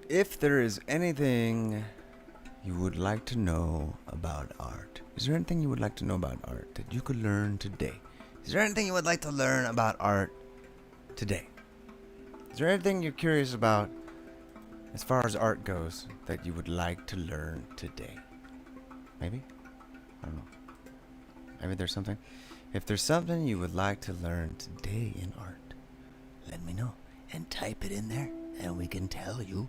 If there is anything you would like to know about art, is there anything you would like to know about art that you could learn today? Is there anything you would like to learn about art today? Is there anything you're curious about as far as art goes that you would like to learn today? Maybe? I don't know. Maybe there's something. If there's something you would like to learn today in art, let me know and type it in there and we can tell you.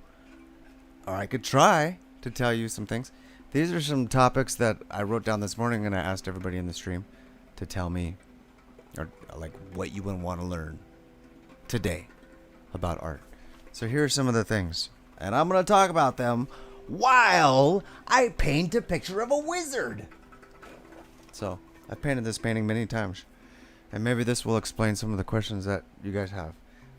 Or I could try to tell you some things. These are some topics that I wrote down this morning and I asked everybody in the stream to tell me or like what you would want to learn today about art. So here are some of the things. And I'm going to talk about them while I paint a picture of a wizard. So I've painted this painting many times. And maybe this will explain some of the questions that you guys have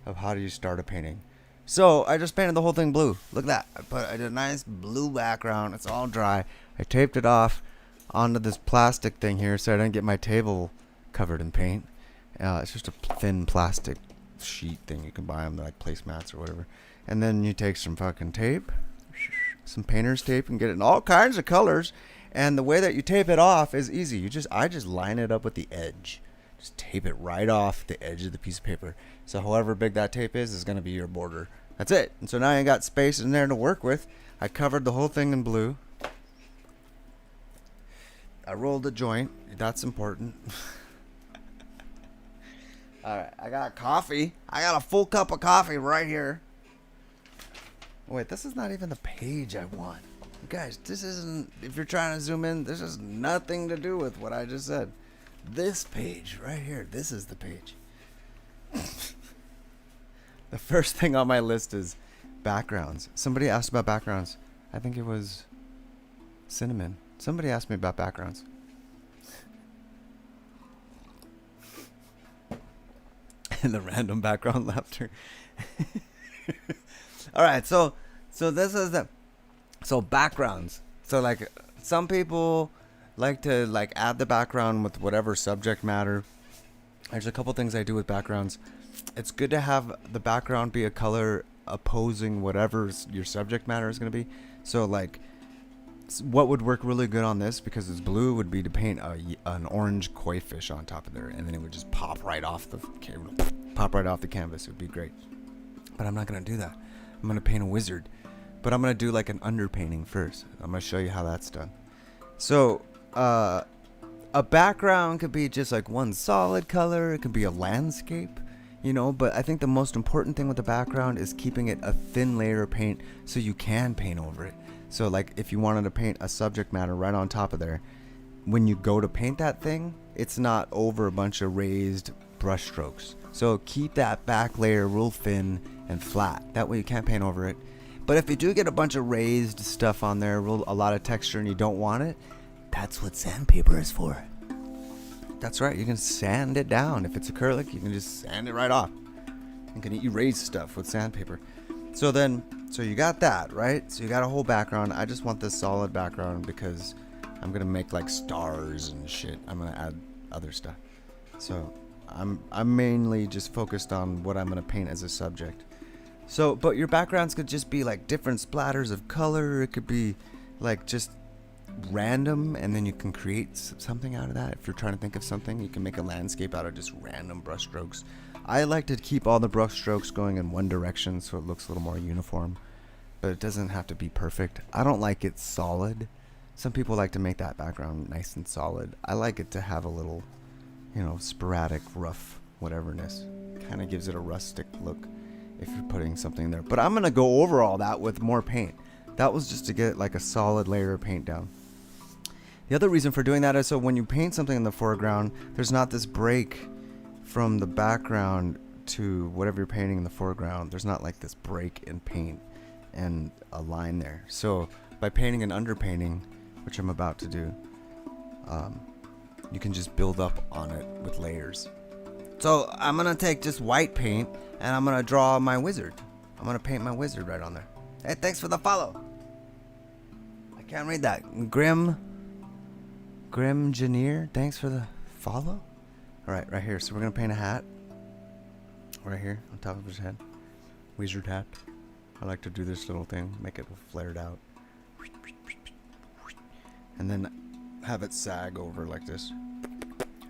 of how do you start a painting. So I just painted the whole thing blue. Look at that. I did a nice blue background. It's all dry. I taped it off onto this plastic thing here so I didn't get my table covered in paint. It's just a thin plastic sheet thing. You can buy them like placemats or whatever. And then you take some fucking tape, some painter's tape, and get it in all kinds of colors. And the way that you tape it off is easy. I just line it up with the edge. Just tape it right off the edge of the piece of paper. So however big that tape is going to be your border. That's it. And so now you got space in there to work with. I covered the whole thing in blue. I rolled a joint. That's important. Alright, I got coffee. I got a full cup of coffee right here. Wait, this is not even the page I want. Guys, this isn't, if you're trying to zoom in, this has nothing to do with what I just said. This page right here, this is the page. The first thing on my list is backgrounds. Somebody asked about backgrounds. I think it was Cinnamon. Somebody asked me about backgrounds. And the random background laughter. All right, so this is the backgrounds. So like some people like to like add the background with whatever subject matter. There's a couple things I do with backgrounds. It's good to have the background be a color opposing whatever your subject matter is going to be. So like what would work really good on this, because it's blue, would be to paint an orange koi fish on top of there, and then it would just pop right off the canvas. It would be great. But I'm not going to do that. I'm going to paint a wizard. But I'm going to do like an underpainting first. I'm going to show you how that's done. So a background could be just like one solid color. It could be a landscape, you know. But I think the most important thing with the background is keeping it a thin layer of paint so you can paint over it. So like if you wanted to paint a subject matter right on top of there, when you go to paint that thing, it's not over a bunch of raised brush strokes. So keep that back layer real thin and flat. That way you can't paint over it. But if you do get a bunch of raised stuff on there, a lot of texture, and you don't want it, that's what sandpaper is for. That's right, you can sand it down. If it's acrylic, you can just sand it right off. You can erase stuff with sandpaper. So you got that, right? So you got a whole background. I just want this solid background because I'm going to make like stars and shit. I'm going to add other stuff. So I'm mainly just focused on what I'm going to paint as a subject. So, but your backgrounds could just be like different splatters of color. It could be like just random, and then you can create something out of that. If you're trying to think of something, you can make a landscape out of just random brush strokes. I like to keep all the brush strokes going in one direction so it looks a little more uniform, but it doesn't have to be perfect. I don't like it solid. Some people like to make that background nice and solid. I like it to have a little, sporadic, rough whateverness. Kind of gives it a rustic look if you're putting something there. But I'm going to go over all that with more paint. That was just to get like a solid layer of paint down. The other reason for doing that is so when you paint something in the foreground, there's not this break from the background to whatever you're painting in the foreground. There's not like this break in paint and a line there. So by painting an underpainting, which I'm about to do, you can just build up on it with layers. So I'm going to take just white paint and I'm going to draw my wizard. I'm going to paint my wizard right on there. Hey, thanks for the follow. I can't read that. Grim Engineer, thanks for the follow. All right, right here. So we're going to paint a hat right here on top of his head. Wizard hat. I like to do this little thing, make it flared out, and then have it sag over like this.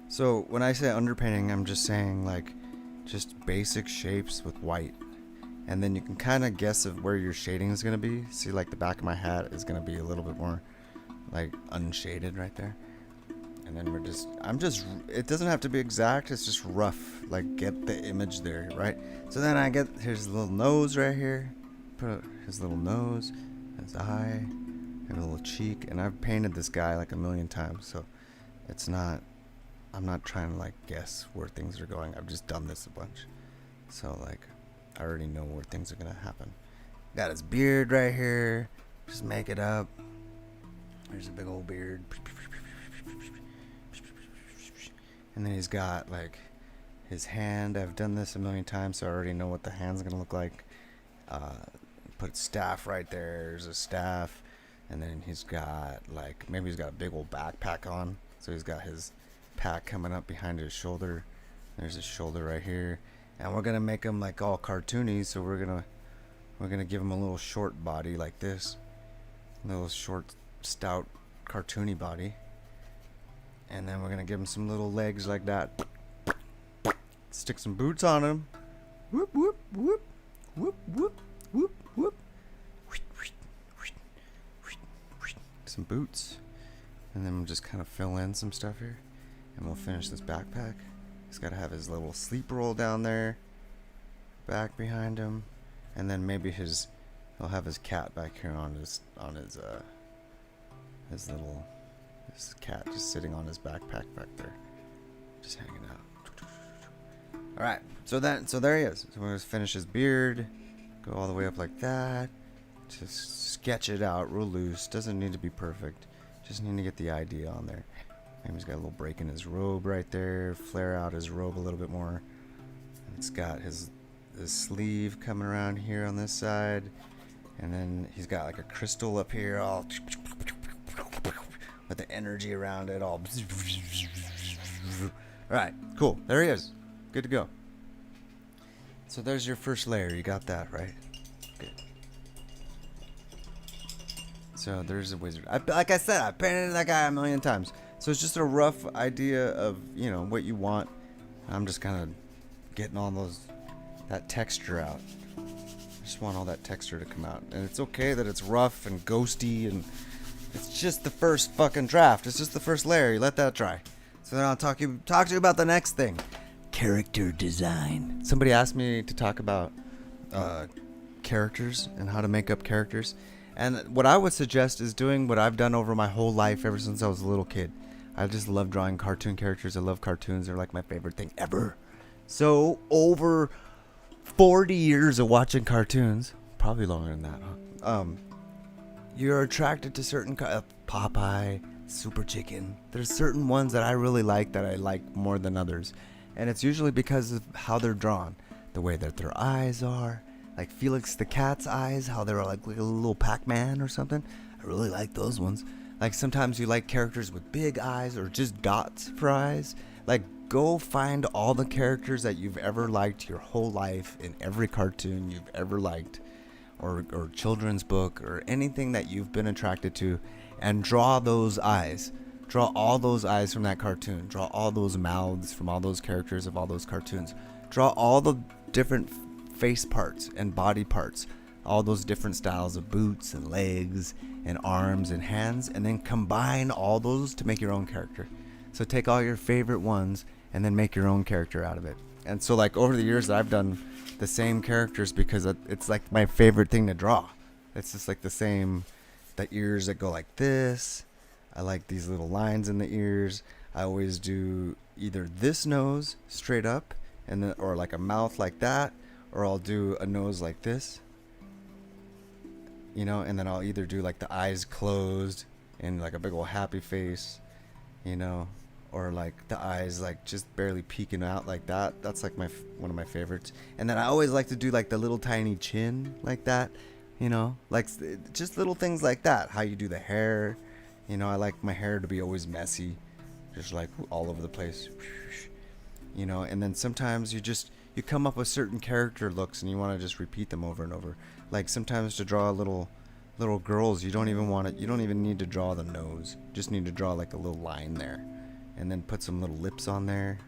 So when I say underpainting, I'm just saying like just basic shapes with white. And then you can kind of guess of where your shading is going to be. See, like the back of my hat is going to be a little bit more like unshaded right there. And then it doesn't have to be exact. It's just rough. Like get the image there, right? So then here's a little nose right here. Put his little nose, his eye, and a little cheek. And I've painted this guy like a million times. So I'm not trying to like guess where things are going. I've just done this a bunch. So like, I already know where things are gonna happen. Got his beard right here. Just make it up. There's a big old beard. And then he's got like his hand. I've done this a million times, so I already know what the hand's gonna look like. Put staff right there. There's a staff. And then he's got like, maybe he's got a big old backpack on. So he's got his pack coming up behind his shoulder. There's his shoulder right here. And we're gonna make him like all cartoony, so we're gonna give him a little short body like this, a little short, stout, cartoony body, and then we're gonna give him some little legs like that. Stick some boots on him. Whoop whoop whoop whoop whoop whoop whoop. Some boots, and then we'll just kind of fill in some stuff here, and we'll finish this backpack. He's got to have his little sleep roll down there, back behind him, and then maybe he'll have his cat back here on his cat just sitting on his backpack back there, just hanging out. All right, so there he is. So we're gonna finish his beard, go all the way up like that. Just sketch it out real loose. Doesn't need to be perfect. Just need to get the idea on there. Maybe he's got a little break in his robe right there. Flare out his robe a little bit more. And it's got his sleeve coming around here on this side. And then he's got like a crystal up here all with the energy around it all. Alright, cool. There he is. Good to go. So there's your first layer. You got that, right? Good. So there's a wizard. Like I said, I painted that guy a million times. So it's just a rough idea of, what you want. I'm just kind of getting all that texture out. I just want all that texture to come out. And it's okay that it's rough and ghosty, and it's just the first fucking draft. It's just the first layer. You let that dry. So then I'll talk to you about the next thing. Character design. Somebody asked me to talk about characters and how to make up characters. And what I would suggest is doing what I've done over my whole life ever since I was a little kid. I just love drawing cartoon characters. I love cartoons. They're like my favorite thing ever. So over 40 years of watching cartoons, probably longer than that, you're attracted to certain Popeye, Super Chicken. There's certain ones that I really like that I like more than others. And it's usually because of how they're drawn. The way that their eyes are. Like Felix the Cat's eyes, how they're like a little Pac-Man or something. I really like those ones. Like sometimes you like characters with big eyes or just dots for eyes. Like go find all the characters that you've ever liked your whole life in every cartoon you've ever liked, or children's book or anything that you've been attracted to, and draw those eyes. Draw all those eyes from that cartoon. Draw all those mouths from all those characters of all those cartoons. Draw all the different face parts and body parts, all those different styles of boots and legs and arms and hands, and then combine all those to make your own character. So take all your favorite ones and then make your own character out of it. And so like over the years I've done the same characters because it's like my favorite thing to draw. It's just like the ears that go like this. I like these little lines in the ears. I always do either this nose straight up and then, or like a mouth like that, or I'll do a nose like this, and then I'll either do like the eyes closed and like a big old happy face, or like the eyes like just barely peeking out like that. That's like one of my favorites. And then I always like to do like the little tiny chin like that, like just little things like that. How you do the hair, I like my hair to be always messy, just like all over the place, and then sometimes you you come up with certain character looks and you want to just repeat them over and over. Like sometimes to draw little girls, you don't even need to draw the nose. You just need to draw like a little line there, and then put some little lips on there,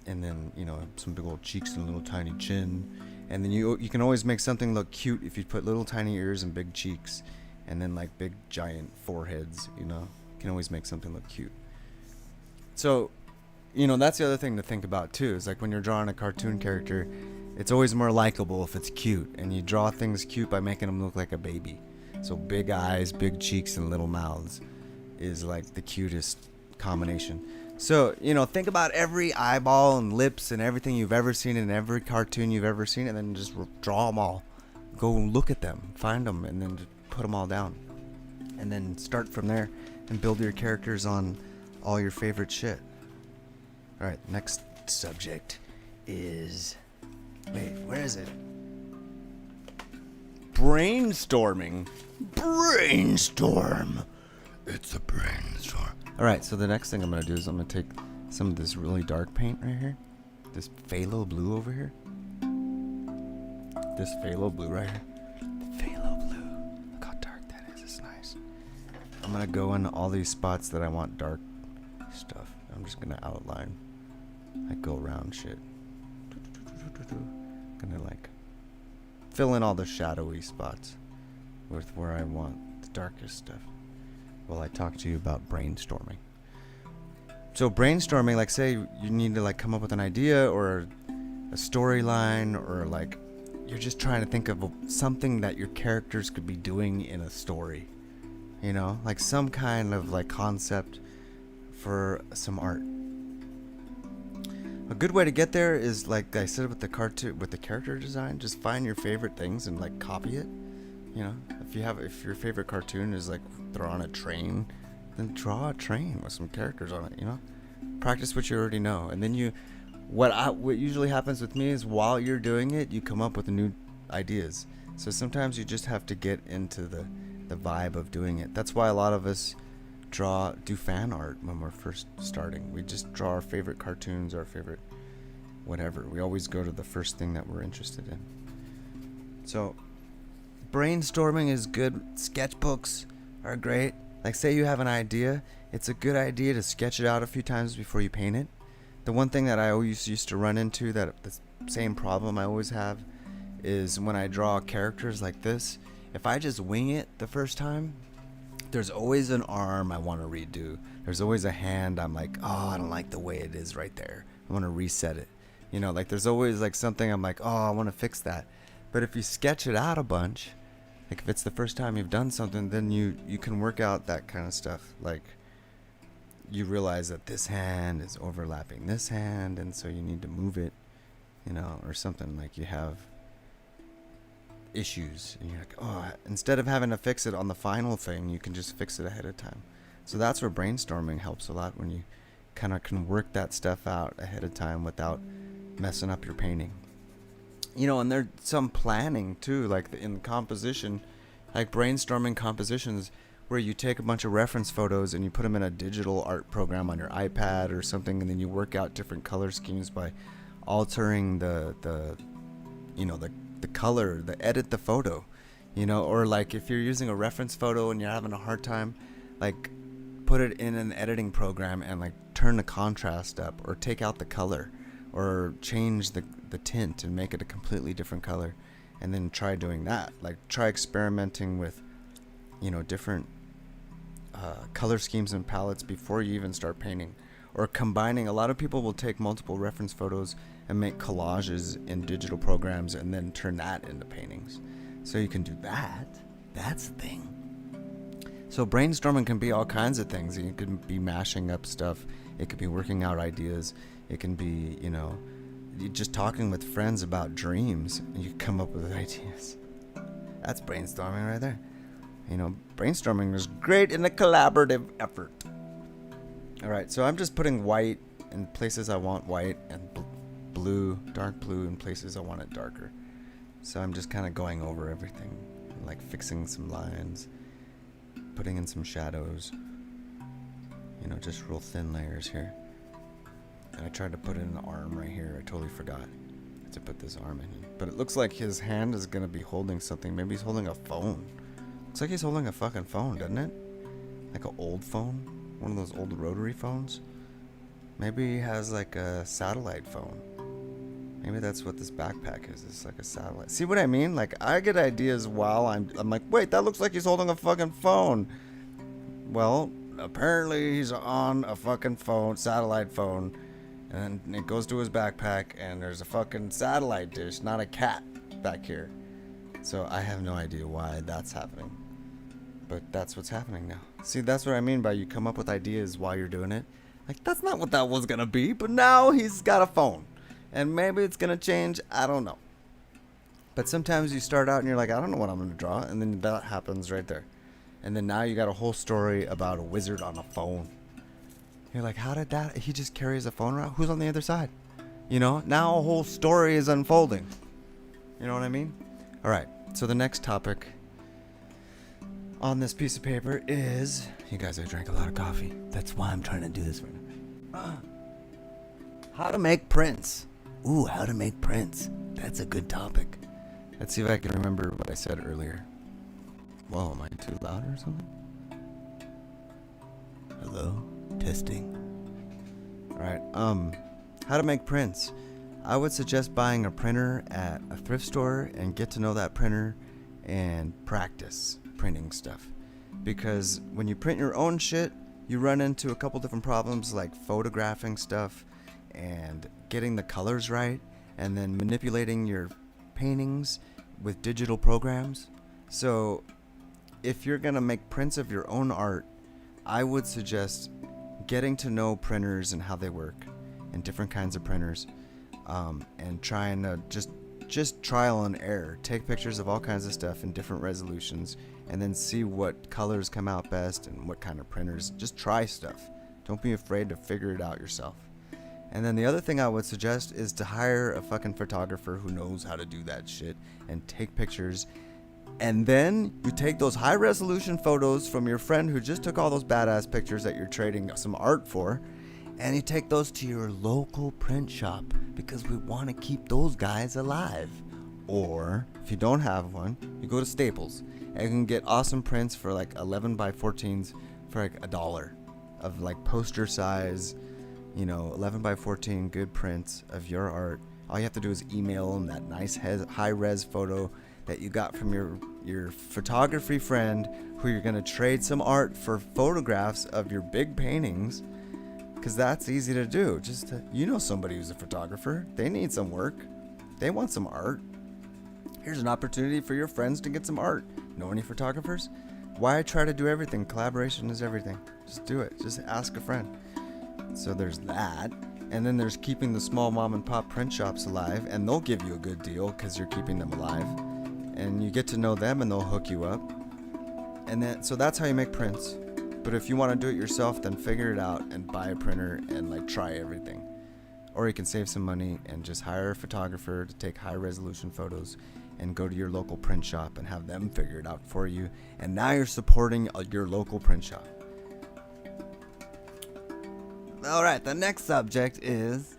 and then some big old cheeks and a little tiny chin, and then you can always make something look cute if you put little tiny ears and big cheeks, and then like big giant foreheads. You can always make something look cute. So that's the other thing to think about too, is like when you're drawing a cartoon character, it's always more likable if it's cute, and you draw things cute by making them look like a baby. So big eyes, big cheeks, and little mouths is like the cutest combination. So, think about every eyeball and lips and everything you've ever seen in every cartoon you've ever seen, and then just draw them all. Go look at them, find them, and then just put them all down. And then start from there and build your characters on all your favorite shit. Alright, next subject is... Wait, where is it? Brainstorming. Brainstorm. It's a brainstorm. Alright, so the next thing I'm going to do is I'm going to take some of this really dark paint right here. This phthalo blue over here. This phthalo blue right here. Phthalo blue. Look how dark that is. It's nice. I'm going to go in all these spots that I want dark stuff. I'm just going to outline. I go around shit. Gonna like fill in all the shadowy spots with where I want the darkest stuff while I talk to you about brainstorming. So brainstorming, like say you need to like come up with an idea or a storyline, or like you're just trying to think of something that your characters could be doing in a story, like some kind of like concept for some art. A good way to get there is, like I said with the character design, just find your favorite things and like copy it. If your favorite cartoon is like they're on a train, then draw a train with some characters on it. Practice what you already know, and then what usually happens with me is while you're doing it, you come up with new ideas. So sometimes you just have to get into the vibe of doing it. That's why a lot of us do fan art when we're first starting. We just draw our favorite cartoons, our favorite whatever. We always go to the first thing that we're interested in. So brainstorming is good. Sketchbooks are great. Like say you have an idea, it's a good idea to sketch it out a few times before you paint it. The one thing that I always used to run into, that the same problem I always have, is when I draw characters like this, if I just wing it the first time, there's always an arm I want to redo. There's always a hand I'm like, oh, I don't like the way it is right there. I want to reset it. Like there's always like something I'm like, oh, I want to fix that. But if you sketch it out a bunch, like if it's the first time you've done something, then you can work out that kind of stuff. Like you realize that this hand is overlapping this hand, and so you need to move it, or something. Like you have issues and you're like, oh, instead of having to fix it on the final thing, you can just fix it ahead of time. So that's where brainstorming helps a lot, when you kind of can work that stuff out ahead of time without messing up your painting. And there's some planning too, like in composition, like brainstorming compositions where you take a bunch of reference photos and you put them in a digital art program on your iPad or something, and then you work out different color schemes by altering the color, edit the photo, or like if you're using a reference photo and you're having a hard time, like put it in an editing program and like turn the contrast up, or take out the color, or change the tint and make it a completely different color, and then try doing that. Like try experimenting with different color schemes and palettes before you even start painting, or combining. A lot of people will take multiple reference photos and make collages in digital programs and then turn that into paintings. So you can do that. That's the thing. So brainstorming can be all kinds of things. You can be mashing up stuff. It could be working out ideas. It can be, just talking with friends about dreams, and you come up with ideas. That's brainstorming right there. Brainstorming is great in a collaborative effort. All right, so I'm just putting white in places I want white, and blue, dark blue in places I want it darker. So I'm just kind of going over everything, like fixing some lines, putting in some shadows, just real thin layers here. And I tried to put in an arm right here. I totally forgot to put this arm in. But it looks like his hand is going to be holding something. Maybe he's holding a phone. Looks like he's holding a fucking phone, doesn't it? Like an old phone. One of those old rotary phones. Maybe he has like a satellite phone. Maybe that's what this backpack is. It's like a satellite. See what I mean? Like, I get ideas while I'm like, wait, that looks like he's holding a fucking phone. Well, apparently he's on a fucking phone, satellite phone. And it goes to his backpack, and there's a fucking satellite dish, not a cat back here. So I have no idea why that's happening. But that's what's happening now. See, that's what I mean by you come up with ideas while you're doing it. Like, that's not what that was gonna be, but now he's got a phone. And maybe it's gonna change, I don't know. But sometimes you start out and you're like, I don't know what I'm gonna draw, and then that happens right there. And then now you got a whole story about a wizard on a phone. You're like, how did that, he just carries a phone around? Who's on the other side? You know, now a whole story is unfolding. You know what I mean? Alright, so the next topic on this piece of paper is, you guys, I drank a lot of coffee. That's why I'm trying to do this right now. How to make prints. Ooh, how to make prints. That's a good topic. Let's see if I can remember what I said earlier. Whoa, am I too loud or something? Hello? Testing. Alright, how to make prints. I would suggest buying a printer at a thrift store and get to know that printer and practice printing stuff. Because when you print your own shit, you run into a couple different problems like photographing stuff and getting the colors right, and then manipulating your paintings with digital programs. So if you're gonna make prints of your own art, I would suggest getting to know printers and how they work and different kinds of printers, and trying to just trial and error. Take pictures of all kinds of stuff in different resolutions and then see what colors come out best and what kind of printers. Just try stuff. Don't be afraid to figure it out yourself. And then the other thing I would suggest is to hire a fucking photographer who knows how to do that shit and take pictures. And then you take those high resolution photos from your friend who just took all those badass pictures that you're trading some art for, and you take those to your local print shop, because we want to keep those guys alive. Or if you don't have one, you go to Staples and you can get awesome prints for like 11 by 14s for like $1 of like poster size, 11 by 14 good prints of your art. All you have to do is email them that nice high res photo that you got from your photography friend who you're going to trade some art for photographs of your big paintings, because that's easy to do. Somebody who's a photographer. They need some work. They want some art. Here's an opportunity for your friends to get some art. Know any photographers? Why try to do everything? Collaboration is everything. Just do it. Just ask a friend. So there's that. And then there's keeping the small mom and pop print shops alive, and they'll give you a good deal because you're keeping them alive. And you get to know them and they'll hook you up. And then, so that's how you make prints. But if you want to do it yourself, then figure it out and buy a printer and like try everything. Or you can save some money and just hire a photographer to take high resolution photos and go to your local print shop and have them figure it out for you. And now you're supporting your local print shop. All right, the next subject is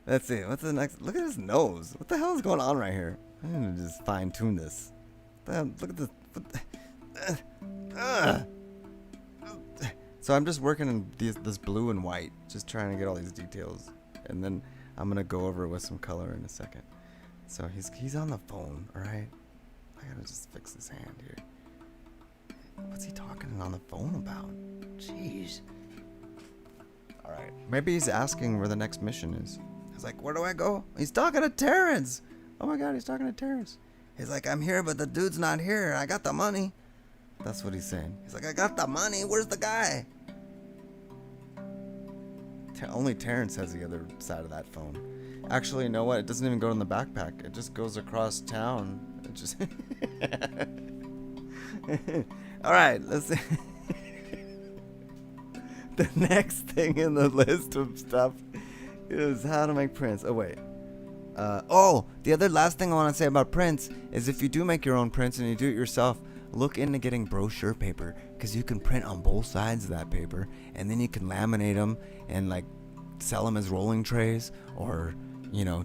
let's see, what's the next? Look at his nose. What the hell is going on right here? I need to just fine tune this. Look at this. So I'm just working in this blue and white, just trying to get all these details, and then I'm gonna go over it with some color in a second. So he's on the phone, all right? I gotta just fix his hand here. What's he talking on the phone about? Jeez. All right. Maybe he's asking where the next mission is. He's like, where do I go? He's talking to Terrence. Oh my God, he's talking to Terrence. He's like, I'm here, but the dude's not here. I got the money. That's what he's saying. He's like, I got the money. Where's the guy? Only Terrence has the other side of that phone. Actually, you know what? It doesn't even go in the backpack. It just goes across town. It just... All right, let's see. The next thing in the list of stuff is how to make prints. Oh, wait. The other last thing I want to say about prints is if you do make your own prints and you do it yourself, look into getting brochure paper, because you can print on both sides of that paper, and then you can laminate them and like sell them as rolling trays, or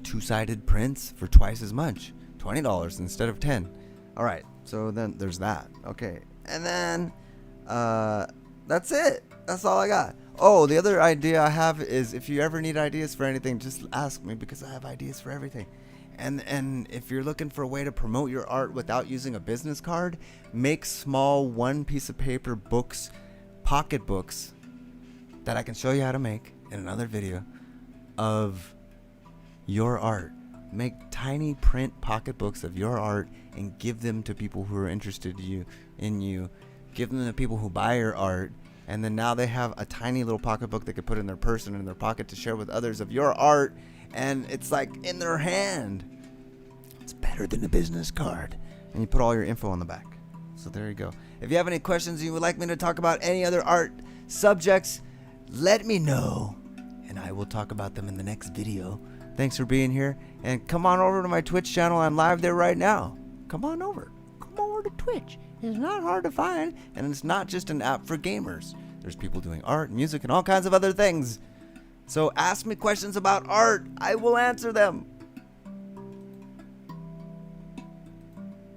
two-sided prints for twice as much, $20 instead of 10. All right, so then there's that. Okay, and then that's it. That's all I got. Oh, the other idea I have is, if you ever need ideas for anything, just ask me, because I have ideas for everything. And if you're looking for a way to promote your art without using a business card, make small one piece of paper books, pocket books, that I can show you how to make in another video, of your art. Make tiny print pocketbooks of your art and give them to people who are interested in you. Give them to people who buy your art, and then now they have a tiny little pocketbook they could put in their purse and in their pocket to share with others of your art, and it's like in their hand. It's better than a business card. And you put all your info on the back. So there you go. If you have any questions you would like me to talk about any other art subjects, let me know, and I will talk about them in the next video. Thanks for being here, and come on over to my Twitch channel. I'm live there right now. Come on over. Come over to Twitch. It's not hard to find, and it's not just an app for gamers. There's people doing art, music, and all kinds of other things. So ask me questions about art. I will answer them.